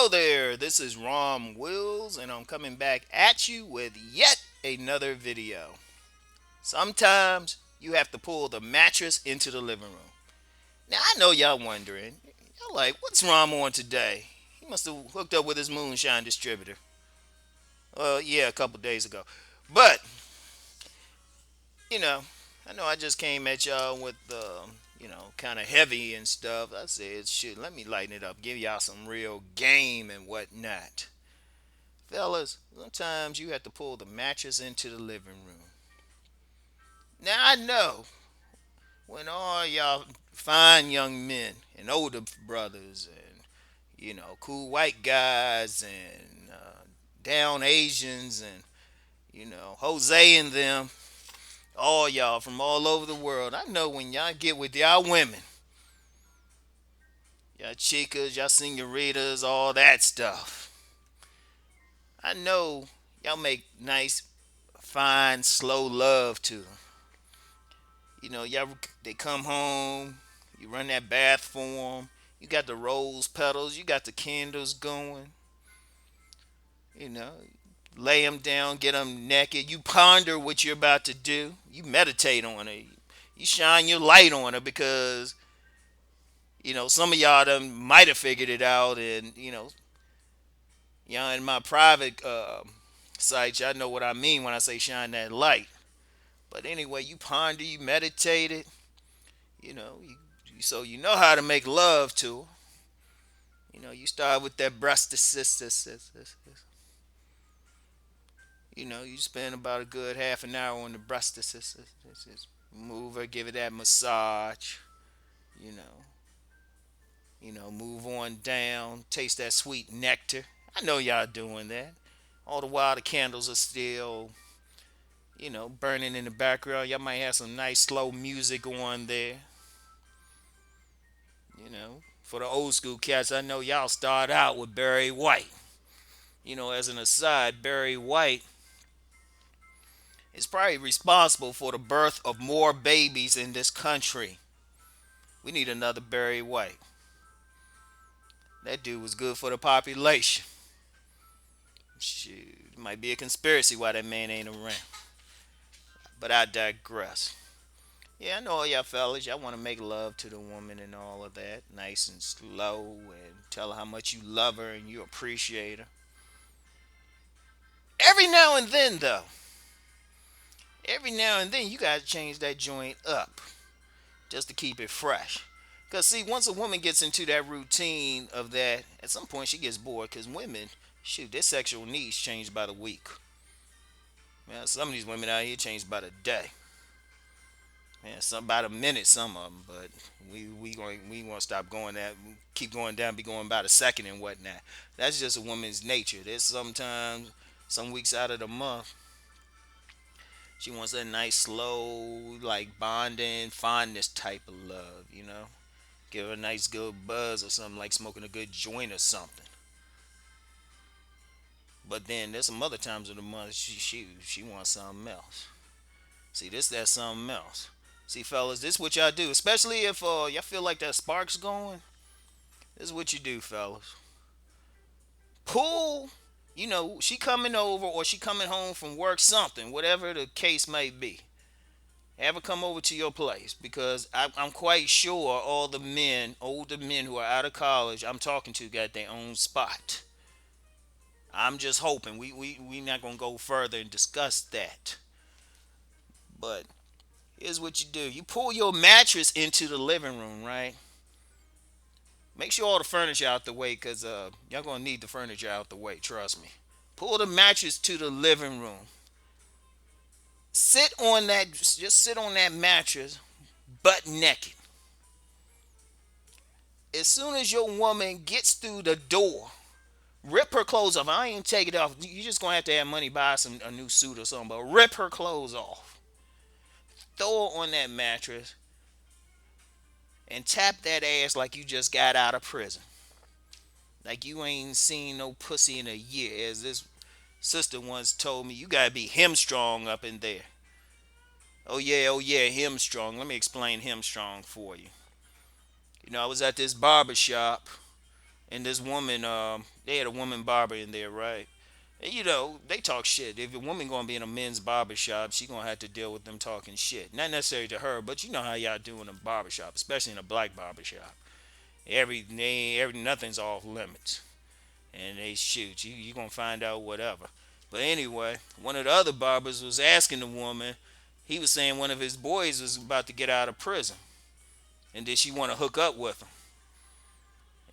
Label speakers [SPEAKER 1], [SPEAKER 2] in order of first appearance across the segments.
[SPEAKER 1] Hello there, this is Rom Wills, and I'm coming back at you with yet another video. Sometimes you have to pull the mattress into the living room. Now, I know y'all wondering, y'all like, what's Rom on today? He must have hooked up with his moonshine distributor. Yeah, a couple days ago. But, you know, I know I just came at y'all with, kind of heavy and stuff. I said, shit, let me lighten it up, give y'all some real game and whatnot. Fellas, sometimes you have to pull the mattress into the living room. Now I know when all y'all fine young men and older brothers and cool white guys and down Asians and Jose and them, all y'all from all over the world. I know when y'all get with y'all women, y'all chicas, y'all senoritas, all that stuff. I know y'all make nice, fine, slow love to them. Y'all they come home, you run that bath for them. You got the rose petals, you got the candles going. You know, lay them down, get them naked. You ponder what you're about to do. You meditate on it. You shine your light on it because some of y'all done might have figured it out, and y'all in my private sites, y'all know what I mean when I say shine that light. But anyway, you ponder, you meditate it. So you know how to make love to her. You start with that breast assist. You spend about a good half an hour on the breast assist. Move her, give her that massage. You know, move on down, taste that sweet nectar. I know y'all doing that. All the while the candles are still, burning in the background. Y'all might have some nice slow music on there. For the old school cats, I know y'all start out with Barry White. As an aside, Barry White is probably responsible for the birth of more babies in this country. We need another Barry White. That dude was good for the population. Shoot, it might be a conspiracy why that man ain't around. But I digress. Yeah, I know all y'all fellas, y'all want to make love to the woman and all of that, nice and slow, and tell her how much you love her and you appreciate her. Every now and then, though, you gotta change that joint up just to keep it fresh. Cause see, once a woman gets into that routine of that, at some point she gets bored. Cause women, shoot, their sexual needs change by the week. Man, some of these women out here change by the day. Man, some by the minute, some of them. But we want to stop going that, keep going down, be going by the second and whatnot. That's just a woman's nature. There's sometimes some weeks out of the month she wants a nice slow like bonding fondness type of love. Give her a nice good buzz or something like smoking a good joint or something. But then there's some other times of the month she wants something else. See, that's something else. See, fellas, this is what y'all do, especially if y'all feel like that spark's going. This is what you do, fellas. Pull, she coming over or she coming home from work, something, whatever the case may be. Have her come over to your place because I'm quite sure all the men, older men who are out of college, I'm talking to got their own spot. I'm just hoping we not gonna go further and discuss that. But here's what you do: you pull your mattress into the living room, right? Make sure all the furniture out the way, cause y'all gonna need the furniture out the way. Trust me. Pull the mattress to the living room. Just sit on that mattress, butt naked. As soon as your woman gets through the door, rip her clothes off. I ain't take it off. You just gonna have to have money buy a new suit or something. But rip her clothes off. Throw her on that mattress and tap that ass like you just got out of prison. Like you ain't seen no pussy in a year. As this sister once told me, you gotta be him strong up in there. Oh yeah, him strong. Let me explain him strong for you. I was at this barber shop And this woman, they had a woman barber in there, right? And they talk shit. If a woman gonna be in a men's barber shop, she gonna have to deal with them talking shit. Not necessarily to her, but you know how y'all do in a barber shop, especially in a black barber shop. Nothing's off limits, and they shoot you. You gonna find out whatever. But anyway, one of the other barbers was asking the woman. He was saying one of his boys was about to get out of prison, and did she want to hook up with him?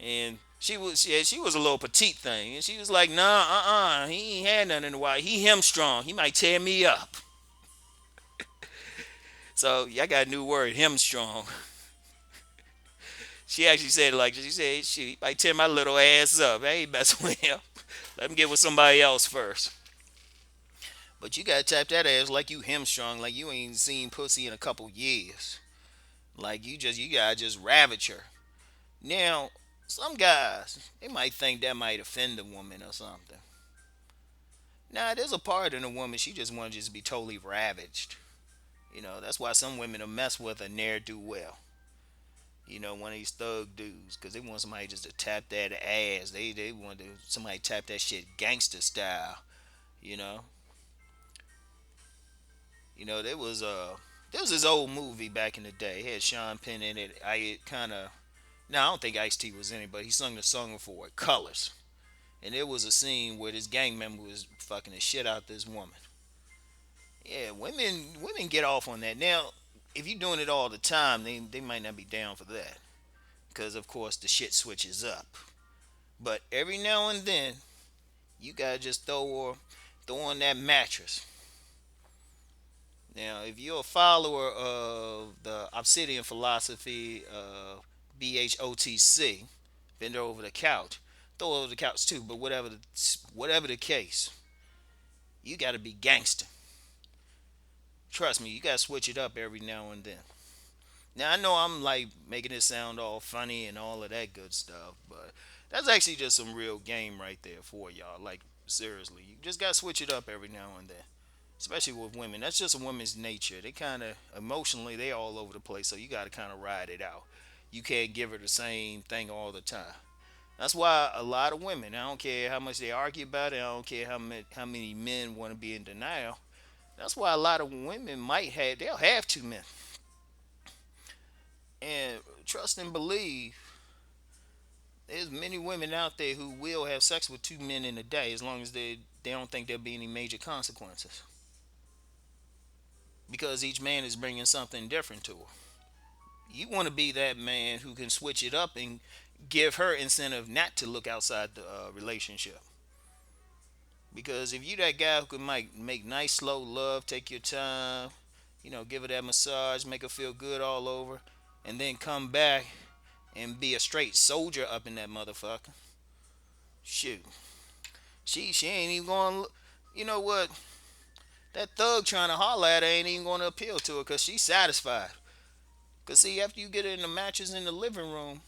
[SPEAKER 1] And she was a little petite thing, and she was like, "Nah, he ain't had nothing in a while. He him strong. He might tear me up." So yeah, I got a new word, him strong. She actually said it like she said, "Shit, he might tear my little ass up. I ain't messing with him. Let him get with somebody else first." But you gotta tap that ass like you him strong, like you ain't seen pussy in a couple years. Like you gotta just ravage her. Now, some guys, they might think that might offend a woman or something. Nah, there's a part in a woman she just want to just be totally ravaged. That's why some women will mess with a ne'er do well. One of these thug dudes, because they want somebody just to tap that ass. They want somebody to tap that shit gangster style. You know, there was this old movie back in the day. It had Sean Penn in it. I kind of no, I don't think Ice T was in it, but he sung the song for it, Colors. And there was a scene where this gang member was fucking the shit out this woman. Yeah, women get off on that. Now, if you're doing it all the time, they might not be down for that. Because of course the shit switches up. But every now and then, you gotta just throw on that mattress. Now, if you're a follower of the Obsidian philosophy, BHOTC, bend over the couch, throw over the couch too. But whatever the case, you gotta be gangster. Trust me, you gotta switch it up every now and then. Now I know I'm like making it sound all funny and all of that good stuff, but that's actually just some real game right there for y'all. Like seriously, you just gotta switch it up every now and then, especially with women. That's just a woman's nature. They kind of emotionally they all over the place, so you gotta kind of ride it out. You can't give her the same thing all the time. That's why a lot of women, I don't care how much they argue about it, I don't care how many men want to be in denial. That's why a lot of women they'll have two men. And trust and believe, there's many women out there who will have sex with two men in a day as long as they don't think there'll be any major consequences. Because each man is bringing something different to her. You want to be that man who can switch it up and give her incentive not to look outside the relationship. Because if you that guy who can make nice slow love, take your time, give her that massage, make her feel good all over, and then come back and be a straight soldier up in that motherfucker. Shoot, she ain't even going. You know what? That thug trying to holler at her ain't even going to appeal to her because she's satisfied. Cause see, after you get her in the mattress in the living room,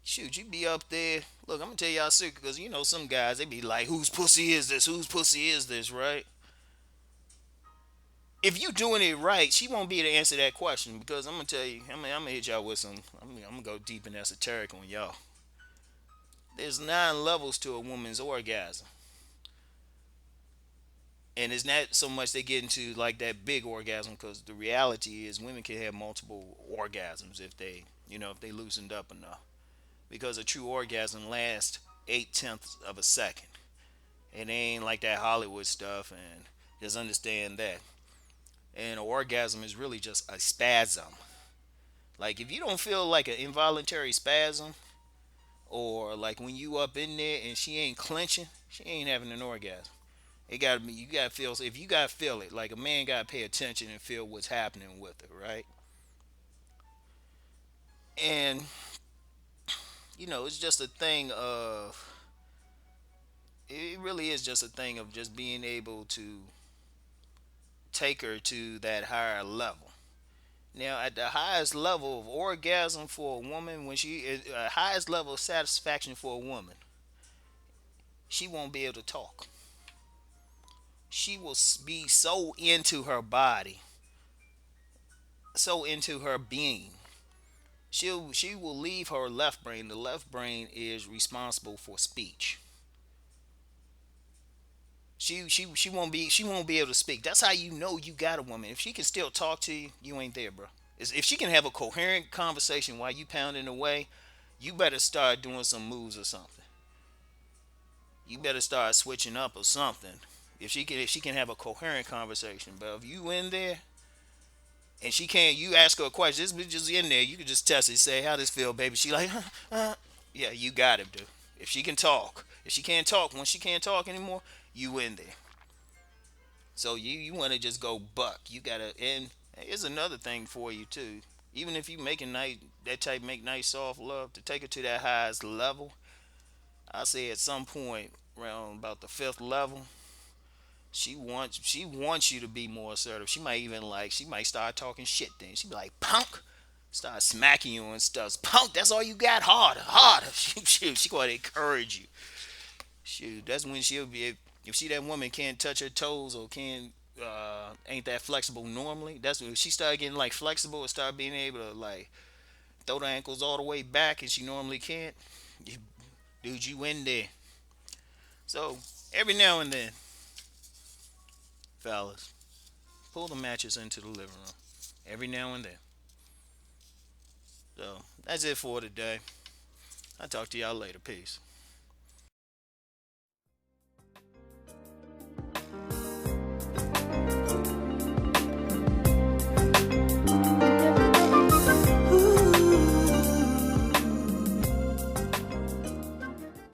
[SPEAKER 1] shoot, you be up there. Look, I'm gonna tell y'all a secret, cause some guys they be like, "Whose pussy is this? Whose pussy is this?" Right? If you doing it right, she won't be able to answer that question because I'm gonna tell you, I'm gonna hit y'all with some. I'm gonna go deep and esoteric on y'all. There's 9 levels to a woman's orgasm, and it's not so much they get into like that big orgasm because the reality is women can have multiple orgasms if they loosened up enough. Because a true orgasm lasts 8 tenths of a second. It ain't like that Hollywood stuff, and just understand that. And an orgasm is really just a spasm. Like if you don't feel like an involuntary spasm, or like when you up in there and she ain't clenching, she ain't having an orgasm. It gotta be you gotta feel if you gotta feel it. Like a man gotta pay attention and feel what's happening with it, right? And it's just a thing of it really is just a thing of just being able to take her to that higher level. Now, at the highest level of orgasm for a woman, when she is highest level of satisfaction for a woman, she won't be able to talk. She will be so into her body, so into her being, She will leave her left brain. The left brain is responsible for speech. She won't be able to speak. That's how you know you got a woman. If she can still talk to you, you ain't there, bro. If she can have a coherent conversation while you pounding away, you better start doing some moves or something. You better start switching up or something. If she can have a coherent conversation, but if you in there and she can't, you ask her a question. This bitch just in there. You can just test it. Say, "How this feel, baby?" She like, yeah, you got it, dude. If she can talk, if she can't talk, once she can't talk anymore, you in there. So you want to just go buck. You gotta, and here's another thing for you too. Even if you making nice, that type make nice soft love, to take it to that highest level, I say at some point around about the fifth level, she wants you to be more assertive. She might start talking shit. Then she be like, punk, start smacking you and stuff. Punk, that's all you got. Harder, harder. She going to encourage you. Shoot, that's when she'll be. If she that woman can't touch her toes or can't ain't that flexible normally. That's when she start getting like flexible and start being able to like throw the ankles all the way back and she normally can't. You, dude, you in there. So every now and then, fellas, pull the mattress into the living room. Every now and then. So that's it for today. I'll talk to y'all later. Peace.